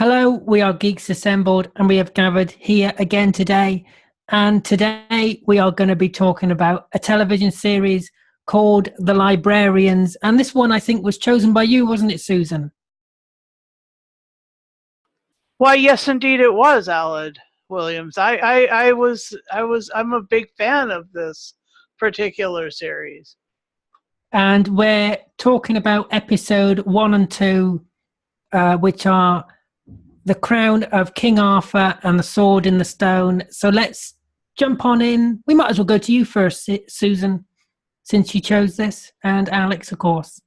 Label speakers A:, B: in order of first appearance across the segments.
A: Hello, we are Geeks Assembled, and we have gathered here again today. And today we are going to be talking about a television series called The Librarians. And this one, I think, was chosen by you, wasn't it, Susan?
B: Why, yes, indeed, it was Aled Williams. I'm a big fan of this particular series.
A: And we're talking about episode 1 and 2, which are The Crown of King Arthur and The Sword in the Stone. So let's jump on in. We might as well go to you first, Susan, since you chose this, and Alex, of course.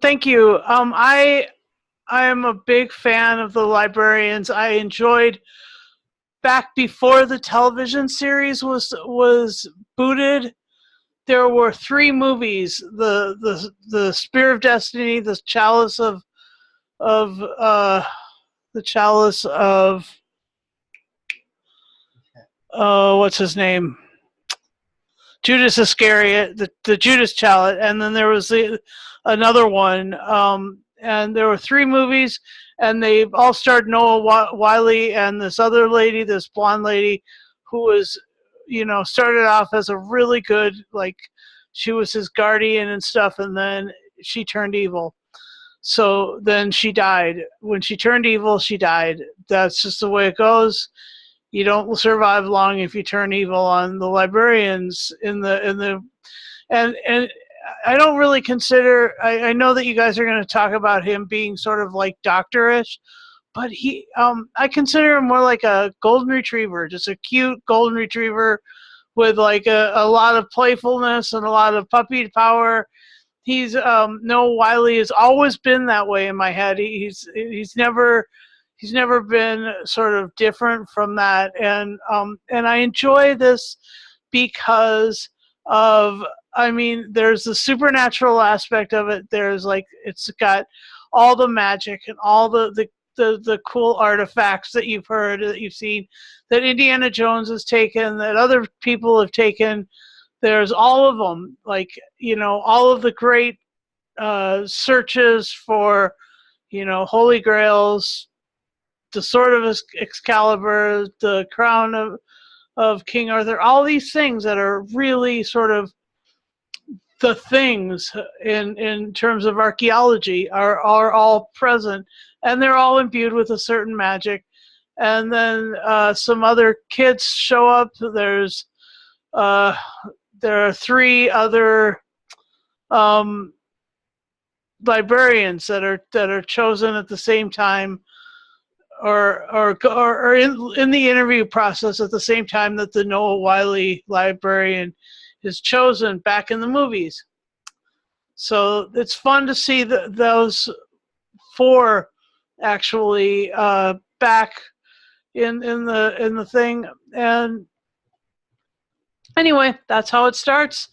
B: Thank you. I am a big fan of the Librarians. I enjoyed back before the television series was booted. There were 3 movies: the Spear of Destiny, the Chalice of what's his name? Judas Iscariot, the Judas Chalice, and then there was another one. And there were 3 movies, and they all starred Noah Wiley and this other lady, this blonde lady, who was, started off as a really good, like, she was his guardian and stuff, and then she turned evil. So then she died. When she turned evil, she died. That's just the way it goes. You don't survive long if you turn evil. On the Librarians and I don't really consider. I know that you guys are going to talk about him being sort of like doctorish, but I consider him more like a golden retriever, just a cute golden retriever with like a lot of playfulness and a lot of puppy power. Noah Wiley has always been that way in my head. He's never been sort of different from that, and I enjoy this because of, there's the supernatural aspect of it. There's like, it's got all the magic and all the cool artifacts that you've heard, that you've seen, that Indiana Jones has taken, that other people have taken. There's all of them, like, all of the great searches for, holy grails, the sword of Excalibur, the crown of King Arthur, all these things that are really sort of the things in terms of archaeology are all present, and they're all imbued with a certain magic. And then some other kids show up. There are 3 other librarians that are chosen at the same time, or in the interview process at the same time that the Noah Wiley librarian is chosen back in the movies. So it's fun to see those 4 actually back in the thing. And anyway, that's how it starts,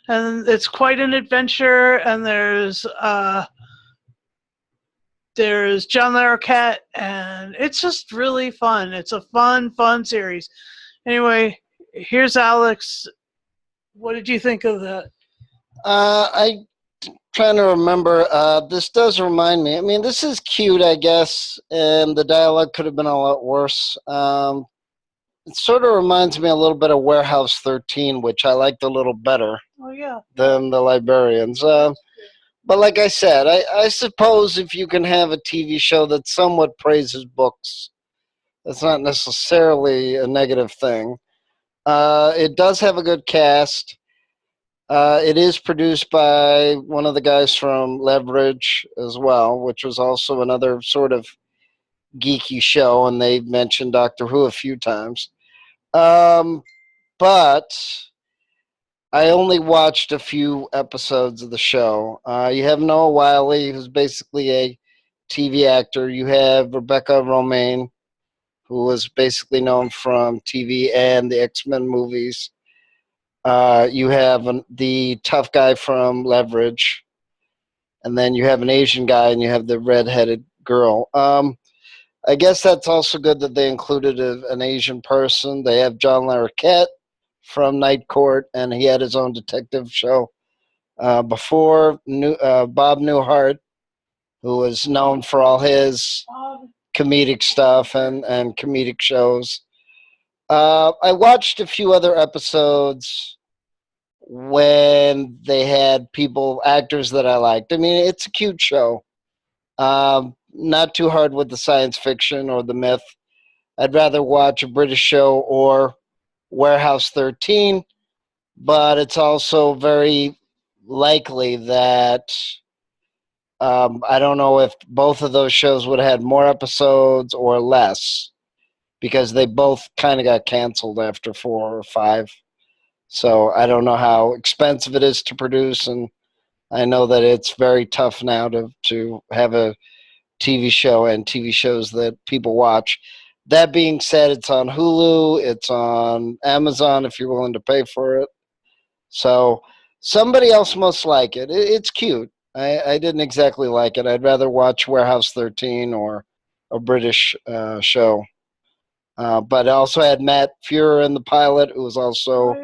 B: and it's quite an adventure. And there's John Larroquette, and it's just really fun. It's a fun series. Anyway, here's Alex. What did you think of that?
C: I'm trying to remember. This does remind me. I mean, this is cute, I guess, and the dialogue could have been a lot worse. It sort of reminds me a little bit of Warehouse 13, which I liked a little better than the Librarians. But like I said, I suppose if you can have a TV show that somewhat praises books, that's not necessarily a negative thing. It does have a good cast. It is produced by one of the guys from Leverage as well, which was also another sort of geeky show, and they mentioned Doctor Who a few times. But I only watched a few episodes of the show. You have Noah Wiley, who's basically a TV actor. You have Rebecca Romaine, who was basically known from TV and the X-Men movies. You have the tough guy from Leverage, and then you have an Asian guy, and you have the red-headed girl. I guess that's also good that they included an Asian person. They have John Larroquette from Night Court, and he had his own detective show before. Bob Newhart, who was known for all his comedic stuff and comedic shows. I watched a few other episodes when they had actors that I liked. I mean, it's a cute show. Not too hard with the science fiction or the myth. I'd rather watch a British show or Warehouse 13, but it's also very likely that I don't know if both of those shows would have had more episodes or less, because they both kind of got canceled after 4 or 5. So I don't know how expensive it is to produce, and I know that it's very tough now to have a TV show and TV shows that people watch. That being said, it's on Hulu, it's on Amazon if you're willing to pay for it. So somebody else must like it. It's cute. I didn't exactly like it. I'd rather watch Warehouse 13 or a British show. But it also had Matt Fuhrer in the pilot, who was also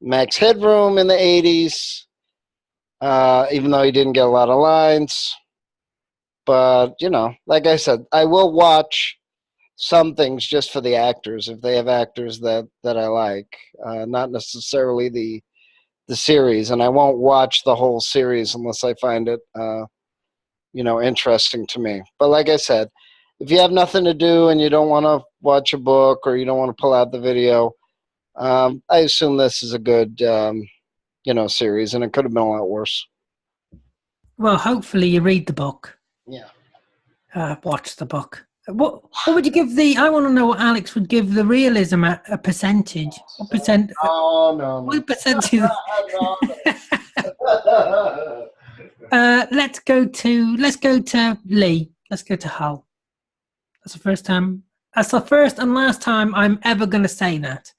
C: Max Headroom in the 80s, even though he didn't get a lot of lines. But, like I said, I will watch some things just for the actors, if they have actors that I like, not necessarily the series. And I won't watch the whole series unless I find it, interesting to me. But like I said, if you have nothing to do and you don't want to watch a book or you don't want to pull out the video, I assume this is a good, series, and it could have been a lot worse.
A: Well, hopefully you read the book.
C: Yeah.
A: Watch the book. What would you give I want to know what Alex would give the realism a percentage. What percent?
C: Oh, no.
A: What percentage? Let's go to Lee. Let's go to Hull. That's the first time. That's the first and last time I'm ever going to say that.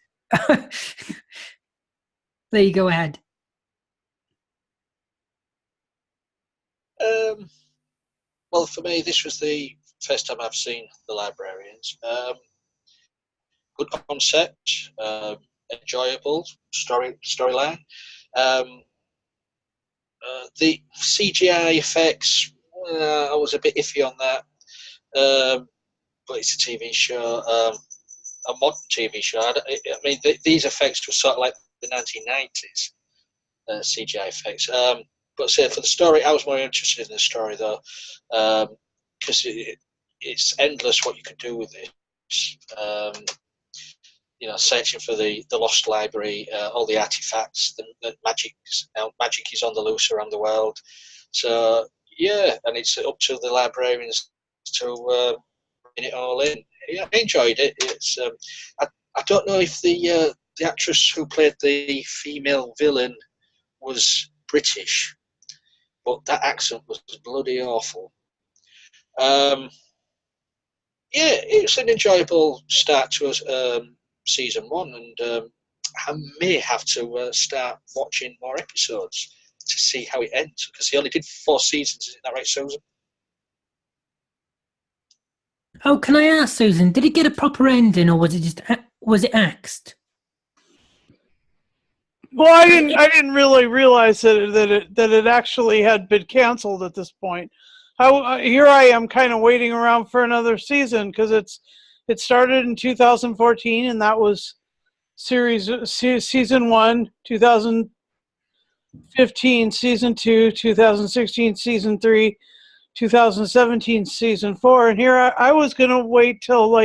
A: Lee, go ahead.
D: Well, for me, this was the first time I've seen The Librarians. Good concept, enjoyable storyline. The CGI effects, I was a bit iffy on that. But it's a TV show, a modern TV show. I mean, these effects were sort of like the 1990s CGI effects. But say for the story, I was more interested in the story though, because it's endless what you could do with this. Searching for the lost library, all the artifacts, the magic is on the loose around the world. So yeah, and it's up to the librarians to bring it all in. Yeah, I enjoyed it. It's I don't know if the actress who played the female villain was British, but that accent was bloody awful. Yeah, it's an enjoyable start to season 1, and I may have to start watching more episodes to see how it ends, because he only did 4 seasons. Isn't that right, Susan?
A: Oh, can I ask, Susan? Did it get a proper ending, or was it axed?
B: Well, I didn't really realize that it actually had been canceled at this point. Here I am, kind of waiting around for another season, because it started in 2014, and that was season 1, 2015 season 2, 2016 season 3, 2017 season 4, and here I was gonna wait till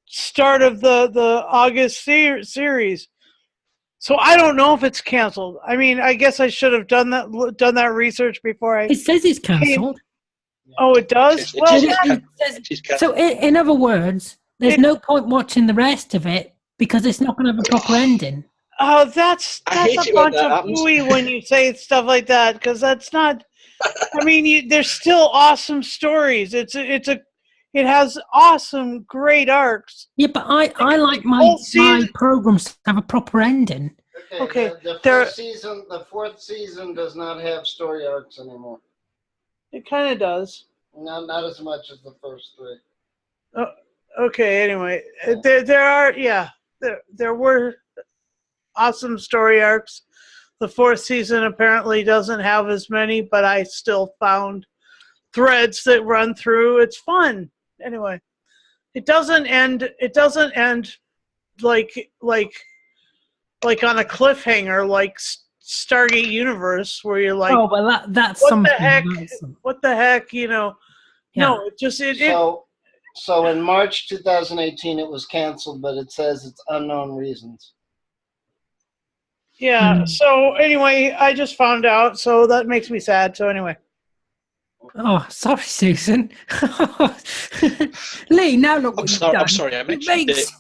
B: start of the August series. So I don't know if it's canceled. I mean, I guess I should have done that research before I.
A: It says it's cancelled.
B: Oh, it does.
A: So in other words, there's no point watching the rest of it because it's not going to have a proper ending.
B: Oh, that's a bunch of hooey when you say stuff like that, because that's not. I mean, there's still awesome stories. It has awesome, great arcs.
A: Yeah, but I like my programs to have a proper ending.
B: Okay.
C: The fourth season does not have story arcs anymore.
B: It kind of does.
C: No, not as much as the first 3.
B: Okay. Anyway, there were awesome story arcs. The 4th season apparently doesn't have as many, but I still found threads that run through. It's fun. Anyway, it doesn't end. It doesn't end like on a cliffhanger like Stargate Universe, where you're like,
A: Oh well, that's
B: what
A: something.
B: the heck?
A: That's-
B: What the heck? You know?
A: Yeah.
B: No, it just it.
C: So in March 2018, it was canceled, but it says it's unknown reasons.
B: Yeah.
A: Hmm.
B: So anyway, I just found out, so that makes me sad. So anyway.
A: Oh, sorry, Susan. Lee, now look what you've done.
D: I'm sorry, I
A: You
D: mentioned
A: made,
D: it.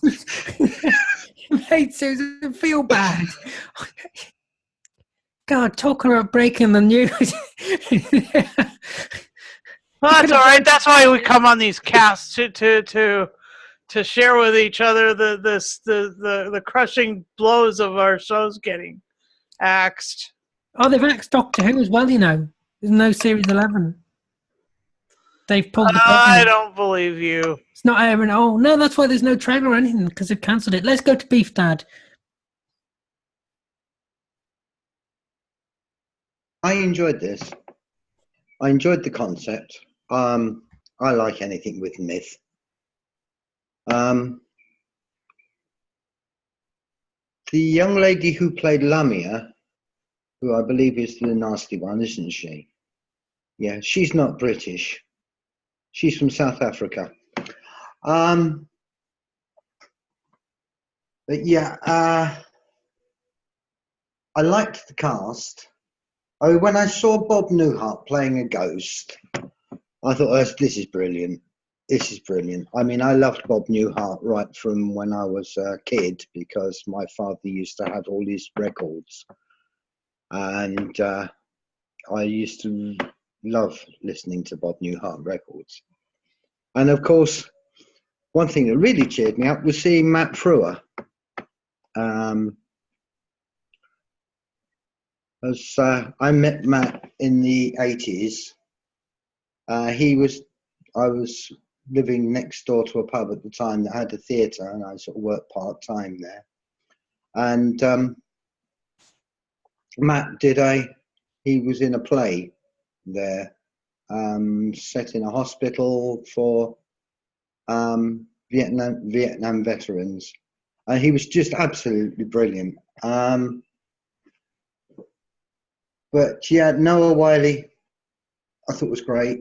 A: you made Susan feel bad. God, talking about breaking the news.
B: Well, that's all right. That's why we come on these casts to share with each other the crushing blows of our shows getting axed.
A: Oh, they've axed Doctor Who as well, you know. There's no Series 11. They've pulled the plug.
B: I don't believe you.
A: It's not airing. Oh, no, that's why there's no trailer or anything, because they've cancelled it. Let's go to Beef Dad.
E: I enjoyed this. I enjoyed the concept. I like anything with myth. The young lady who played Lamia, who I believe is the nasty one, isn't she? Yeah, she's not British. She's from South Africa. But yeah, I liked the cast. Oh, when I saw Bob Newhart playing a ghost, I thought, oh, this is brilliant. This is brilliant. I mean, I loved Bob Newhart right from when I was a kid, because my father used to have all his records. And I used to love listening to Bob Newhart records. And of course, one thing that really cheered me up was seeing Matt Frewer. As I met Matt in the 80s. I was living next door to a pub at the time that had a theatre, and I sort of worked part-time there. And Matt he was in a play there, set in a hospital for Vietnam veterans. And he was just absolutely brilliant. But yeah, Noah Wiley, I thought was great.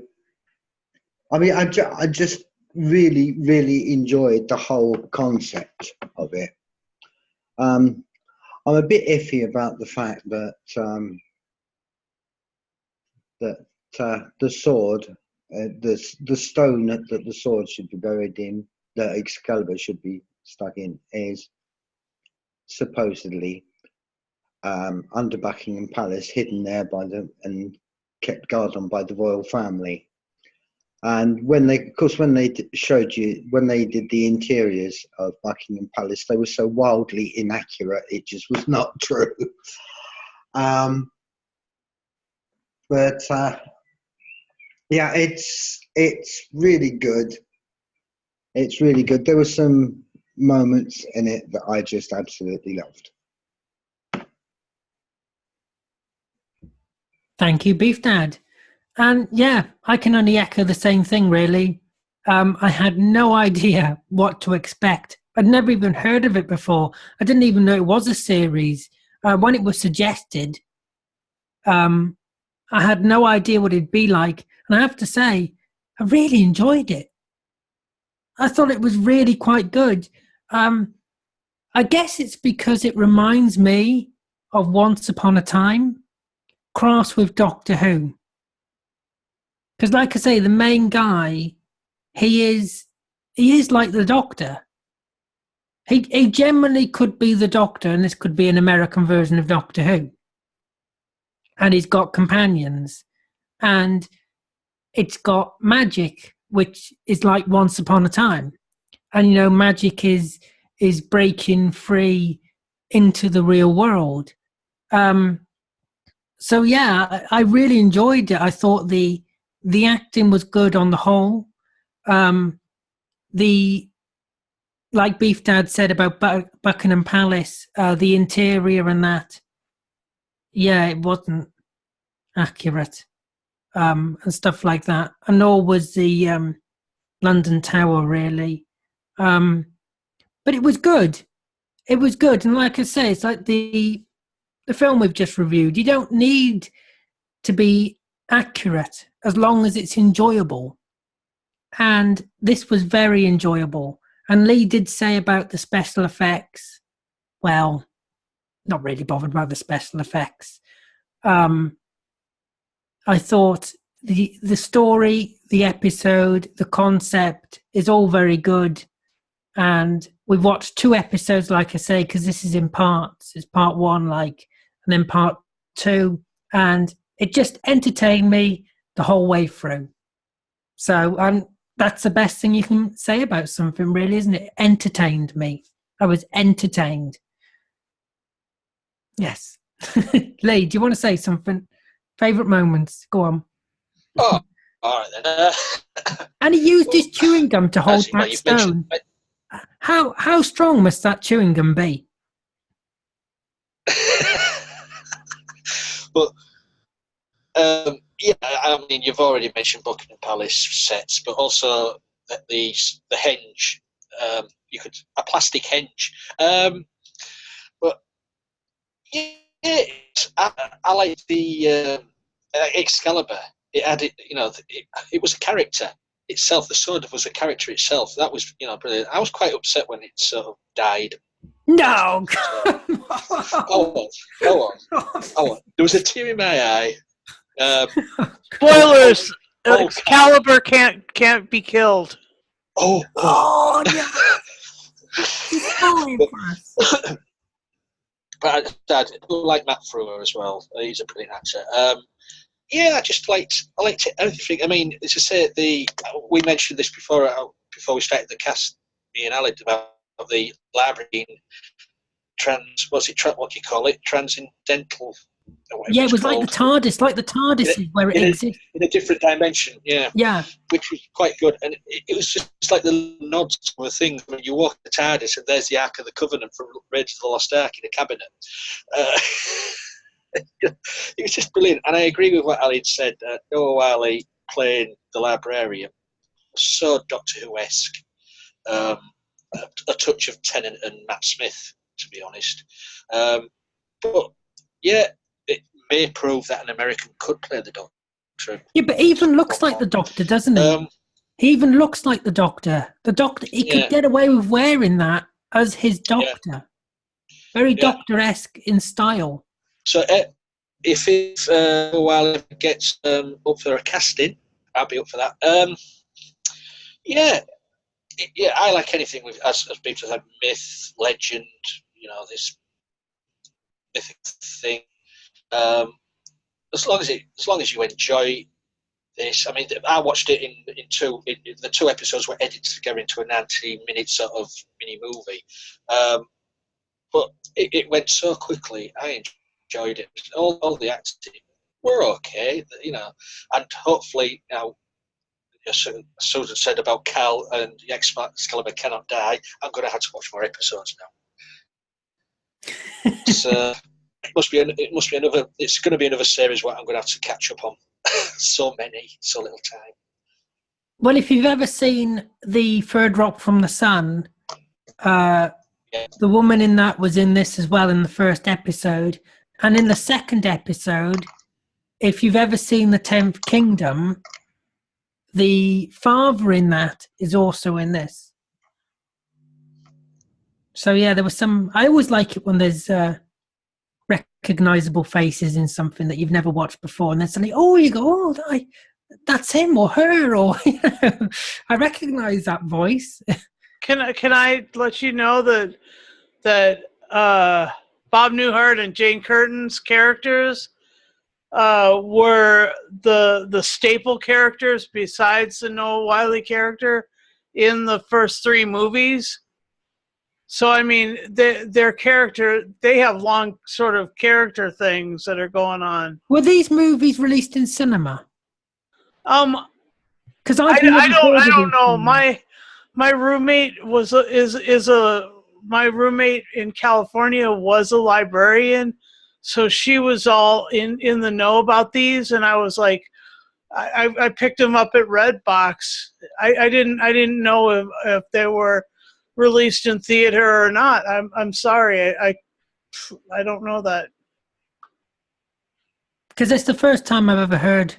E: I mean, I just really, really enjoyed the whole concept of it. I'm a bit iffy about the fact that the sword, the stone that the sword should be buried in, that Excalibur should be stuck in, is supposedly under Buckingham Palace, hidden there and kept guard on by the royal family. And when they did the interiors of Buckingham Palace, they were so wildly inaccurate, it just was not true. But yeah, it's really good. It's really good. There were some moments in it that I just absolutely loved.
A: Thank you, Beef Dad. And yeah, I can only echo the same thing, really. I had no idea what to expect. I'd never even heard of it before. I didn't even know it was a series. When it was suggested, I had no idea what it'd be like. And I have to say, I really enjoyed it. I thought it was really quite good. I guess it's because it reminds me of Once Upon a Time, crossed with Doctor Who. Because, like I say, the main guy, he is like the Doctor. He generally could be the Doctor, and this could be an American version of Doctor Who. And he's got companions, and it's got magic, which is like Once Upon a Time. And you know, magic is breaking free into the real world. So yeah, I really enjoyed it. I thought the acting was good on the whole. Like Beef Dad said about Buckingham Palace, the interior and that, yeah, it wasn't accurate. and stuff like that. And nor was the London Tower really. But it was good. It was good, and like I say, it's like the film we've just reviewed. You don't need to be accurate as long as it's enjoyable. And this was very enjoyable. And Lee did say about the special effects, well, not really bothered about the special effects. I thought the story, the episode, the concept is all very good. And we've watched 2 episodes, like I say, because this is in parts. It's part 1, and then part 2. And it just entertained me the whole way through. So that's the best thing you can say about something, really, isn't it? Entertained me. I was entertained. Yes. Lee, do you want to say something? Favourite moments? Go on.
D: Oh, all right then.
A: And he used his chewing gum to hold back Stone. How strong must that chewing gum be?
D: But yeah, I mean, you've already mentioned Buckingham Palace sets, but also the henge. You could a plastic henge. But yeah, I like the Excalibur. It had it was a character itself. The sword was a character itself. That was brilliant. I was quite upset when it sort of died.
A: No.
D: Go on. There was a tear in my eye.
B: Spoilers! Excalibur can't be killed.
A: Oh yeah.
D: But I like Matt Frewer as well. He's a brilliant actor. Yeah, I liked everything. I mean, as I say, we mentioned this before we started the cast. Me and Alec about the library what do you call it? Transcendental.
A: Yeah, it was like the TARDIS, is where it exists
D: in a different dimension. Yeah, which was quite good, and it was just like the nods to the things when you walk the TARDIS, and there's the Ark of the Covenant from Raiders of the Lost Ark in a cabinet. It was just brilliant, and I agree with what Ali had said. Noah Wiley playing the librarian, so Doctor Who-esque. A touch of Tennant and Matt Smith, to be honest. But yeah, it may prove that an American could play the Doctor.
A: Yeah, but he even looks like the Doctor, doesn't he? He even looks like the Doctor. The Doctor, he could get away with wearing that as his Doctor. Yeah. Very Doctor-esque in style. So
D: if Wiley gets up for a casting, I'll be up for that. Yeah, I like anything with as people have myth, legend, this mythic thing. As long as you enjoy this, I mean, I watched it in the 2 episodes were edited together into a 90-minute sort of mini movie, but it went so quickly. I enjoyed it. All the acting were okay, and hopefully now. Susan said about Cal and the Excalibur cannot die. I'm going to have to watch more episodes now. It must be another. It's going to be another series where I'm going to have to catch up on. So little time.
A: Well, if you've ever seen the Third Rock from the Sun, the woman in that was in this as well in the first episode, and in the second episode, if you've ever seen the 10th Kingdom. The father in that is also in this. So yeah, there was some. I always like it when there's recognizable faces in something that you've never watched before, and then suddenly, you go, that's him or her, or I recognize that voice.
B: Can I let you know that Bob Newhart and Jane Curtin's characters were the staple characters besides the Noah Wiley character in the first 3 movies. So I mean, their character, they have long sort of character things that are going on.
A: Were these movies released in cinema?
B: Because I don't know. My roommate my roommate in California was a librarian. So she was all in the know about these, and I was like, I picked them up at Redbox. I didn't know if they were released in theater or not. I'm sorry. I don't know that.
A: Because it's the first time I've ever heard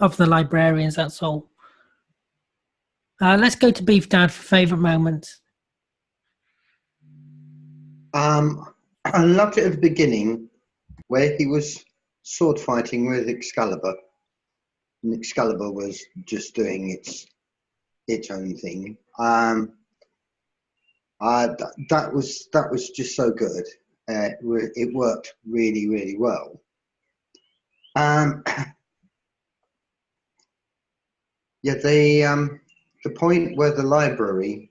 A: of the Librarians, that's all. Let's go to Beef Dad for favourite moments.
E: I loved it at the beginning where he was sword fighting with Excalibur. And Excalibur was just doing its own thing. That was just so good. It worked really, really well. Yeah, the point where the library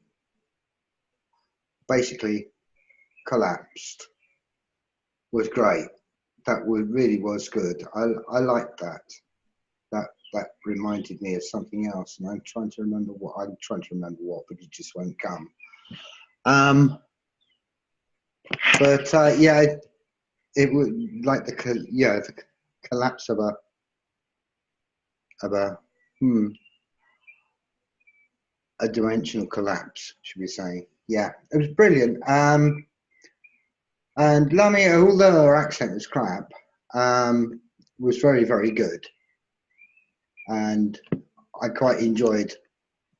E: basically collapsed was great. That really was good. I liked that. That reminded me of something else, and I'm trying to remember what, but it just won't come. But yeah, it would like the collapse of a dimensional collapse, should we say? Yeah, it was brilliant. And Lamia, although her accent was crap, was very, very good. And I quite enjoyed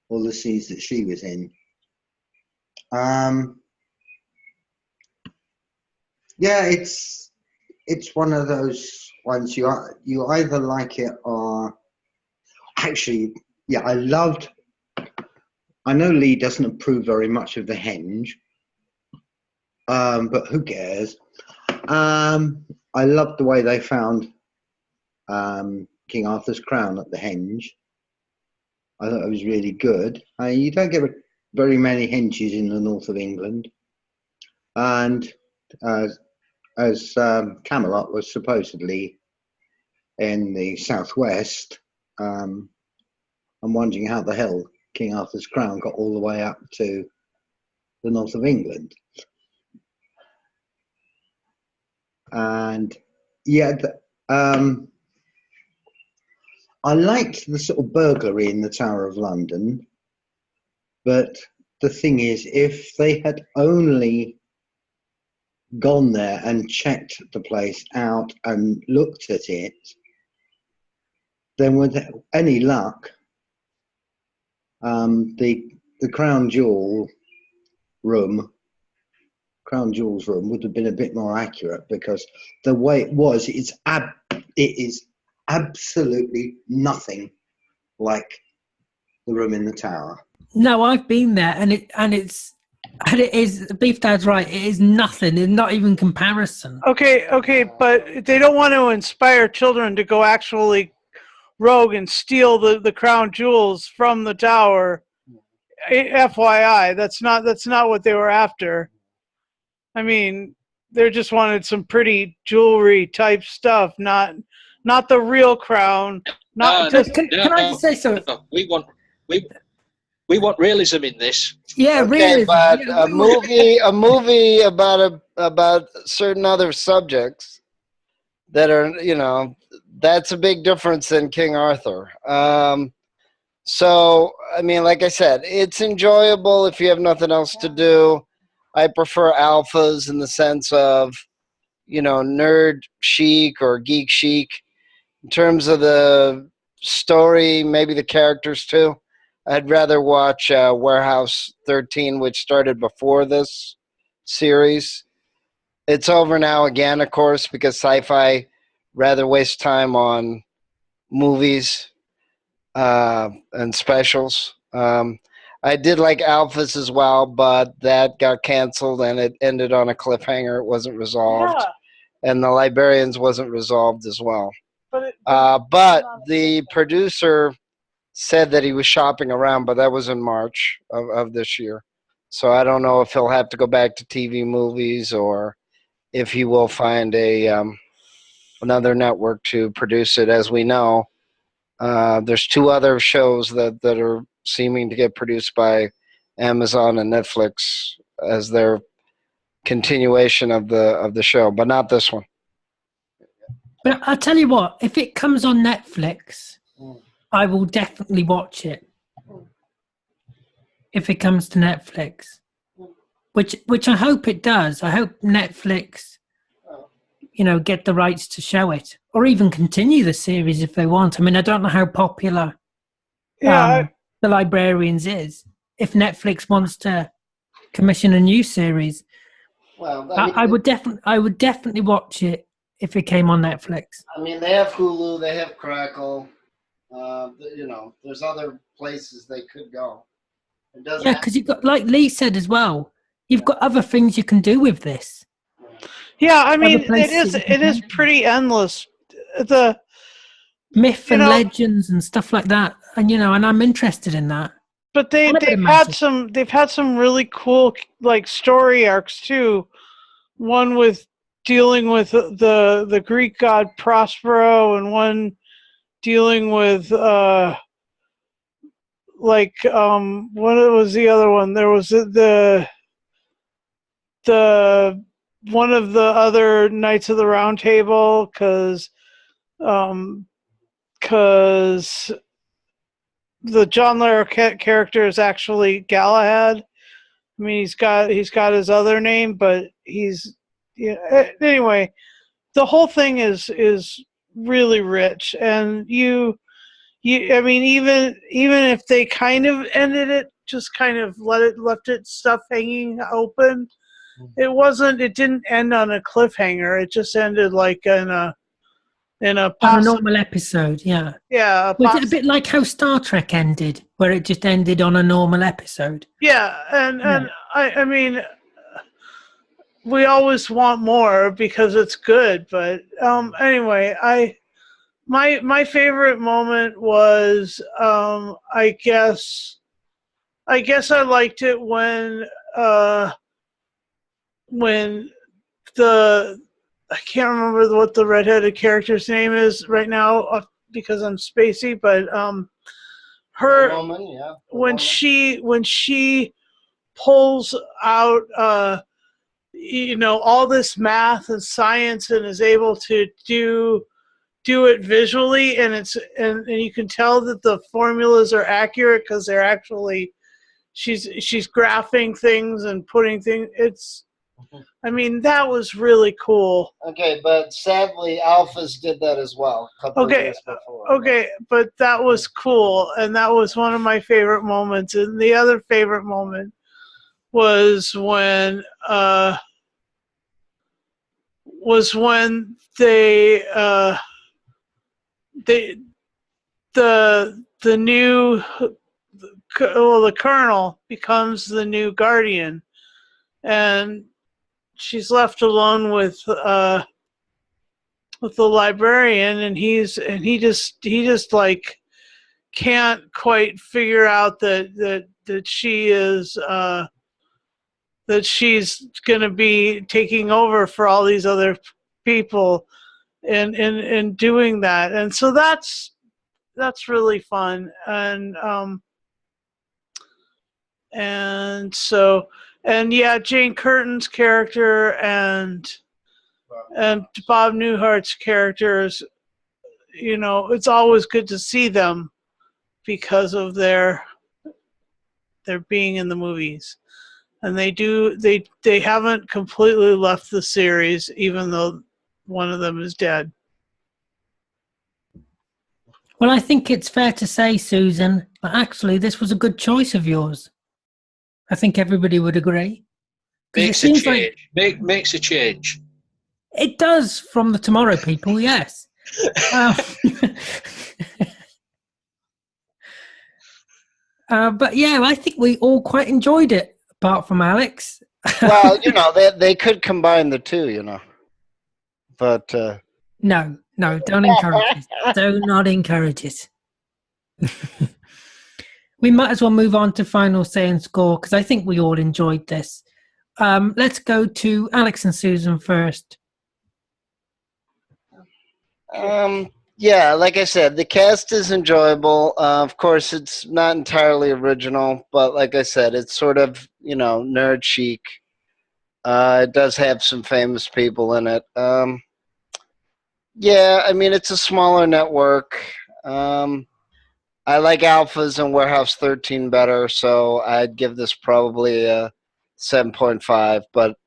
E: all the scenes that she was in. Yeah, it's one of those ones you either like it or actually, yeah, I know Lee doesn't approve very much of the henge, but who cares? I loved the way they found King Arthur's crown at the henge. I thought it was really good. You don't get very many henges in the north of England, and as Camelot was supposedly in the southwest, I'm wondering how the hell King Arthur's crown got all the way up to the north of England. And yeah, I liked the sort of burglary in the Tower of London, but the thing is, if they had only gone there and checked the place out and looked at it, then with any luck, the Crown Jewels room would have been a bit more accurate, because the way it was, it is absolutely nothing like the room in the tower.
A: No, I've been there, and it is. Beef Dad's right. It is nothing. It's not even comparison.
B: Okay, but they don't want to inspire children to go actually rogue and steal the crown jewels from the tower. FYI, that's not what they were after. I mean, they just wanted some pretty jewelry type stuff, not the real crown. Not just.
A: Can I just say something?
D: No, we want realism in this.
A: Yeah,
C: Okay,
A: realism.
C: but
A: Yeah,
C: a movie about certain other subjects that are, that's a big difference than King Arthur. So, I mean, like I said, it's enjoyable if you have nothing else to do. I prefer alphas in the sense of, nerd chic or geek chic. In terms of the story, maybe the characters too. I'd rather watch Warehouse 13, which started before this series. It's over now again, of course, because Sci-Fi rather waste time on movies and specials. I did like Alphas as well, but that got canceled and it ended on a cliffhanger. It wasn't resolved.
B: Yeah.
C: And the Librarians wasn't resolved as well.
B: But
C: the producer said that he was shopping around, but that was in March of this year. So I don't know if he'll have to go back to TV movies or if he will find another network to produce it. As we know, there's two other shows that are seeming to get produced by Amazon and Netflix as their continuation of the show, but not this one.
A: But I'll tell you what, if it comes on Netflix, I will definitely watch it if it comes to Netflix, which I hope it does. I hope Netflix, get the rights to show it, or even continue the series if they want. I mean, I don't know how popular
B: Yeah,
A: the Librarians is. If Netflix wants to commission a new series,
C: Well,
A: I would definitely watch it if it came on Netflix.
C: I mean, they have Hulu, they have Crackle. There's other places they could go. It doesn't.
A: Yeah, because you've got, like Lee said as well, you've got other things you can do with this.
B: yeah. I mean,
A: Other places you can
B: it is
A: go.
B: pretty endless.
A: Myth
B: You
A: and
B: know,
A: legends and stuff like that, and and I'm interested in that.
B: but
A: And a bit of magic.
B: they've had some really cool like story arcs too. One with dealing with the Greek god Prospero, and one dealing with what was the other one? There was the one of the other Knights of the Round Table, because the John Larroquette character is actually Galahad. I mean, he's got his other name, but he's anyway. The whole thing is really rich, and I mean, even if they kind of ended it, just kind of left it stuff hanging open. It didn't end on a cliffhanger. It just ended like in a
A: On a normal episode, yeah.
B: yeah.
A: Was it a bit like how Star Trek ended, where it just ended on a normal episode?
B: Yeah, and I mean, we always want more because it's good. But anyway, my favorite moment was I guess I liked it when the I can't remember what the redheaded character's name is right now because I'm spacey, but her
C: Woman, yeah.
B: when she pulls out all this math and science and is able to do it visually, and you can tell that the formulas are accurate because they're actually she's graphing things and putting things. I mean, that was really cool.
C: Okay, but sadly, Alphas did that as well. A couple of years before.
B: Okay, but that was cool, and that was one of my favorite moments. And the other favorite moment was when they the new the colonel becomes the new guardian, and she's left alone with the librarian, and he just like can't quite figure out that she is that she's going to be taking over for all these other people in doing that. And so that's really fun. And yeah, Jane Curtin's character and Bob Newhart's characters, it's always good to see them because of their being in the movies. And they haven't completely left the series, even though one of them is dead.
A: Well, I think it's fair to say, Susan, that actually this was a good choice of yours. I think everybody would agree.
D: Makes a change. Makes a change.
A: It does from the Tomorrow People, yes. But yeah, I think we all quite enjoyed it, apart from Alex.
C: Well, they could combine the two, but
A: no, don't encourage it. Do not encourage it. We might as well move on to final say and score, because I think we all enjoyed this. Let's go to Alex and Susan first.
C: Yeah, like I said, the cast is enjoyable. Of course, it's not entirely original, but like I said, it's sort of, nerd chic. It does have some famous people in it. Yeah, I mean, it's a smaller network. I like alphas and Warehouse 13 better, so I'd give this probably a 7.5. But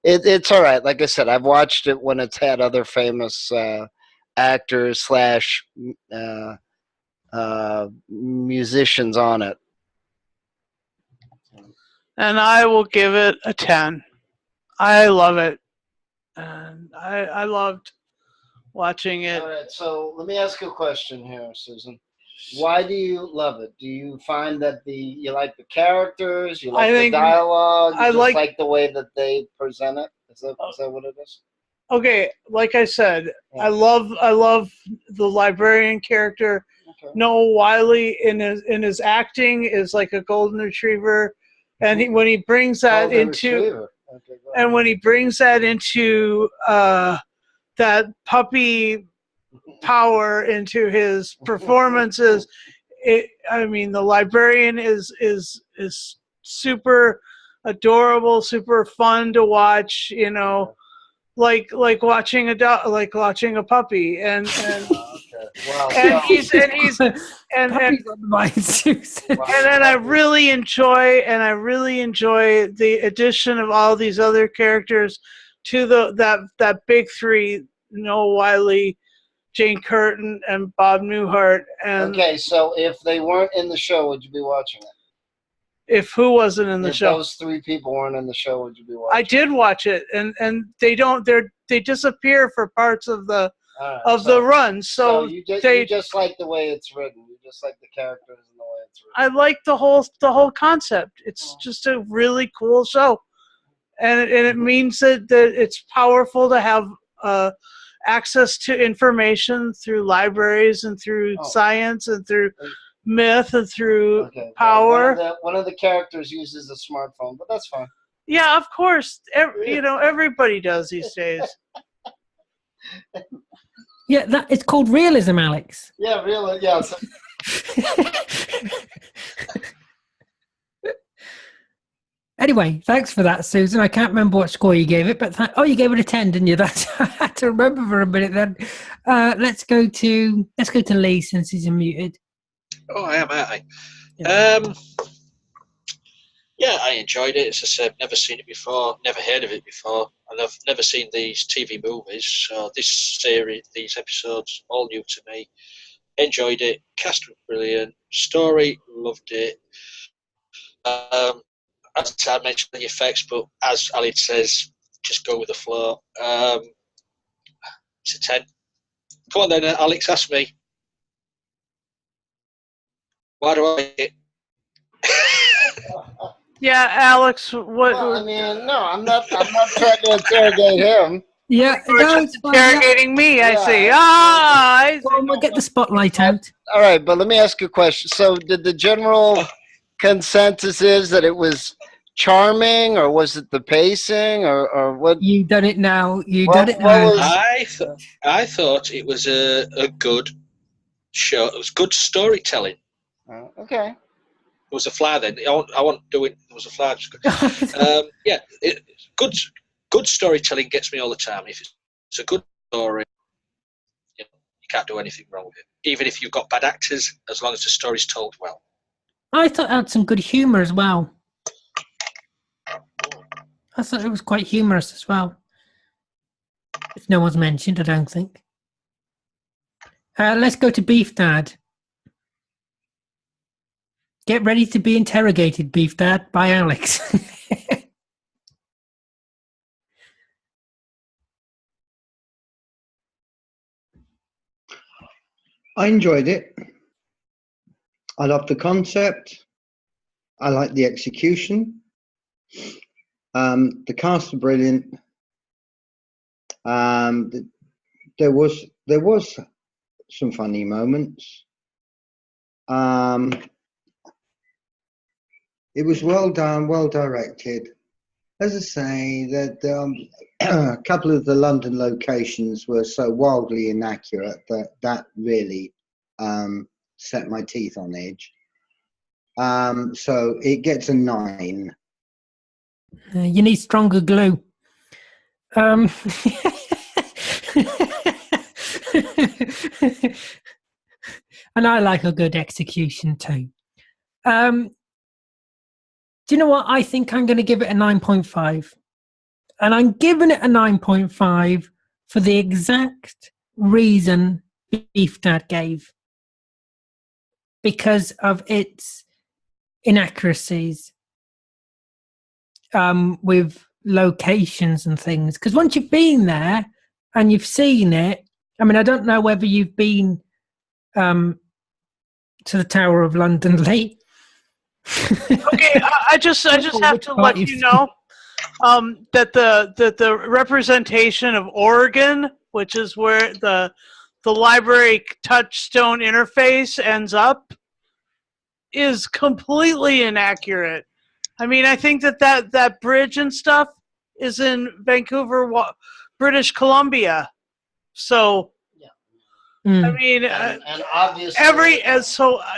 C: it's all right. Like I said, I've watched it when it's had other famous actors slash musicians on it.
B: And I will give it a 10. I love it. And I loved watching it.
C: All right, so let me ask you a question here, Susan. Why do you love it? Do you find that you like the characters, you like the dialogue, you just like the way that they present it? Is that what it is?
B: Okay, like I said, yeah. I love the librarian character. Okay. Noah Wiley in his acting is like a golden retriever, and when he brings that into that puppy power into his performances, the librarian is super adorable, super fun to watch. Like watching a puppy, and
C: wow.
B: and he's and then I really enjoy the addition of all these other characters to that big three: Noah Wiley, Jane Curtin, and Bob Newhart. And
C: okay, so if they weren't in the show, would you be watching it?
B: If who wasn't in the show?
C: If those three people weren't in the show, would you be watching?
B: I did watch it, and they disappear for parts of the the run. So
C: you just like the way it's written. You just like the characters and the way it's written.
B: I like the whole concept. It's just a really cool show, and it means that it's powerful to have access to information through libraries and through science and through myth and through power.
C: One of the characters uses a smartphone, but that's fine.
B: Yeah, of course. Everybody does these days.
A: Yeah, it's called realism, Alex.
C: Yeah, realism. Yeah.
A: Anyway, thanks for that, Susan. I can't remember what score you gave it, but you gave it a 10, didn't you? That's I had to remember for a minute. Then let's go to Lee since he's unmuted.
D: Oh, I am, aren't I?
A: Yeah.
D: Yeah, I enjoyed it. As I said, never seen it before, never heard of it before, and I've never seen these TV movies. So this series, these episodes, all new to me. Enjoyed it. Cast was brilliant. Story, loved it. As I mentioned the effects, but as Ali says, just go with the flow. It's a 10. Come on then, Alex, ask me. Why do I like it?
B: Yeah, Alex. What?
C: Well, no, I'm not trying to interrogate him.
A: Yeah,
B: it's interrogating me. I see.
A: We'll get the spotlight out.
C: All right, but let me ask you a question. So, did the general consensus is that it was charming, or was it the pacing, or what?
A: You done it now. Done it now.
D: I thought it was a good show. It was good storytelling.
C: Okay.
D: There was a fly then. I won't do it. There was a fly. Yeah, good storytelling gets me all the time. If it's a good story, you can't do anything wrong with it. Even if you've got bad actors, as long as the story's told well.
A: I thought it had some good humour as well. I thought it was quite humorous as well. If no one's mentioned, I don't think. Let's go to Beef Dad. Get ready to be interrogated, Beef Dad, by Alex.
E: I enjoyed it. I loved the concept. I liked the execution. The cast were brilliant. There was some funny moments. It was well done, well directed. As I say, that a couple of the London locations were so wildly inaccurate that really set my teeth on edge. So it gets a 9.
A: You need stronger glue. And I like a good execution too. Do you know what? I think I'm going to give it a 9.5. And I'm giving it a 9.5 for the exact reason Beef Dad gave. Because of its inaccuracies with locations and things. Because once you've been there and you've seen it, I mean, I don't know whether you've been to the Tower of London, Lee.
B: Okay, I just have to let you know that the representation of Oregon, which is where the library touchstone interface ends up, is completely inaccurate. I mean, I think that bridge and stuff is in Vancouver, British Columbia. So, I mean,
C: and obviously,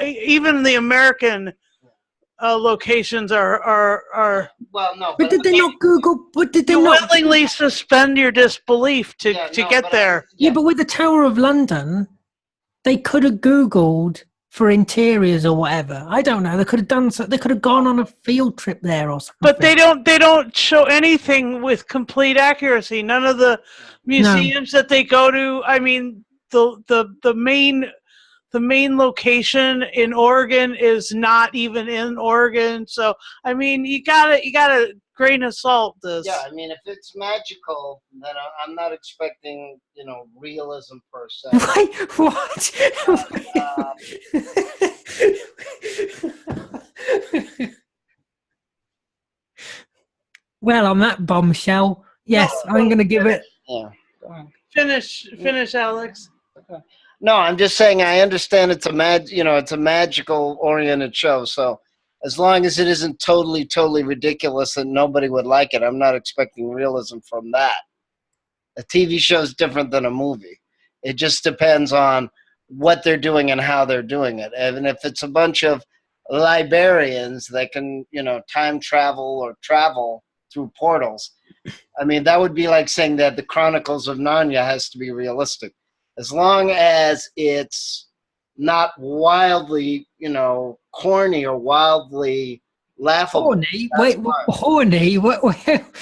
B: even the American locations are.
C: well, no,
A: But did they not Google? But did they
B: You
A: not
B: willingly suspend your disbelief to get there.
A: Yeah, but with the Tower of London, they could have Googled for interiors or whatever. I don't know. They could have done so. They could have gone on a field trip there or something.
B: But they don't show anything with complete accuracy. None of the museums that they go to. I mean, the main location in Oregon is not even in Oregon. So I mean, you gotta grain of salt this.
C: Yeah, I mean, if it's magical, then I'm not expecting, realism per se.
A: Wait, what? Well, on that bombshell, yes, I'm going to give it.
C: Yeah. Go ahead.
B: Finish, Alex.
C: Okay. No, I'm just saying I understand it's a magical oriented show. So as long as it isn't totally ridiculous and nobody would like it, I'm not expecting realism from that. A TV show is different than a movie. It just depends on what they're doing and how they're doing it. And if it's a bunch of librarians that can, time travel or travel through portals, I mean, that would be like saying that the Chronicles of Narnia has to be realistic. As long as it's not wildly, corny or wildly laughable.
A: Horny? Wait, horny? What?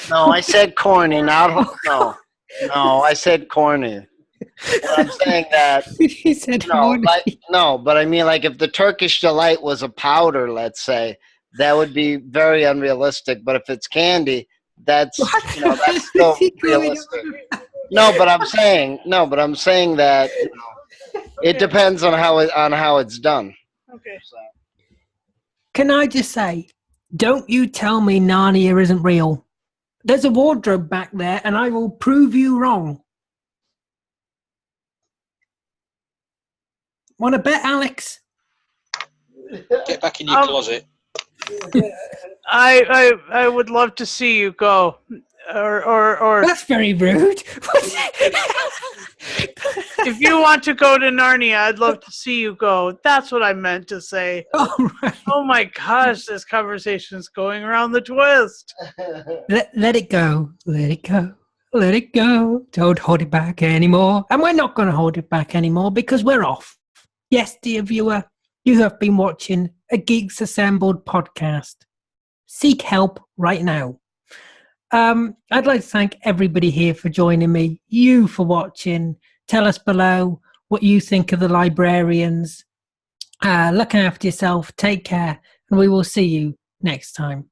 C: No, I said corny, not no. No, I said corny. But I'm saying that.
A: He said horny.
C: But I mean, like, if the Turkish delight was a powder, let's say, that would be very unrealistic. But if it's candy, that's that's still realistic. No, but I'm saying that it depends on how it's done.
B: Okay.
C: So.
A: Can I just say, don't you tell me Narnia isn't real. There's a wardrobe back there, and I will prove you wrong. Want to bet, Alex?
D: Get back in your closet.
B: I would love to see you go, or
A: That's very rude.
B: if you want to go to Narnia, I'd love to see you go. That's what I meant to say.
A: Oh, right.
B: Oh my gosh, this conversation's going around the twist.
A: Let it go. Let it go. Let it go. Don't hold it back anymore. And we're not going to hold it back anymore because we're off. Yes, dear viewer, you have been watching a Geeks Assembled podcast. Seek help right now. I'd like to thank everybody here for joining me, you for watching. Tell us below what you think of the Librarians. Look after yourself, take care, and we will see you next time.